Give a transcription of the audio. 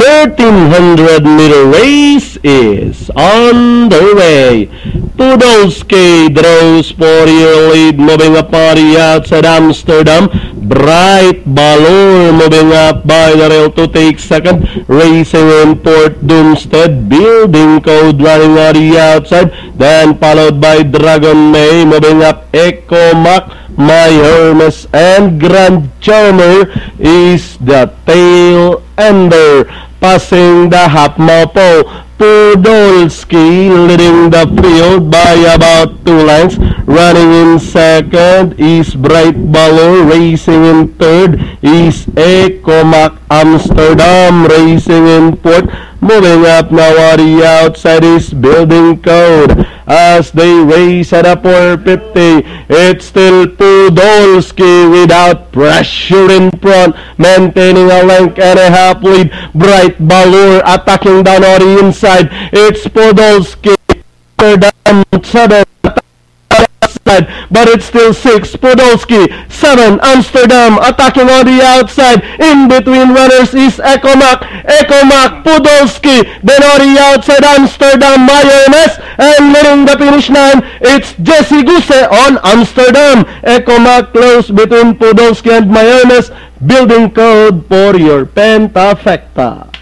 1300-meter race is underway. Podolsky draws for your lead, moving up on the outside. Amsterdam. Bright Valor moving up by the rail to take second. Racing in Port Doomstead. Building Code running on the outside. Then followed by Dragon May moving up. Echo Mac, My Hermes, and Grand Charmer is the tail ender. Passing the half mile pole. Podolsky leading the field by about 2 lengths. Running in second is Bright Valor. Racing in third is Ecomac. Amsterdam racing in fourth. Moving up now on the outside is Building Code. As they race at a 450, it's still Podolsky without pressure in front, maintaining a length and a half lead. Bright Valor attacking down on the inside. It's Podolsky. Amsterdam 7. But it's still 6. Podolsky 7. Amsterdam attacking on the outside. In between runners is Ecomac. Ecomac, Podolsky. Then on the outside, Amsterdam, My Hermes. And leading the finish line, it's Jesse Guse on Amsterdam. Ecomac close between Podolsky and My Hermes. Building Code for your Pentafecta.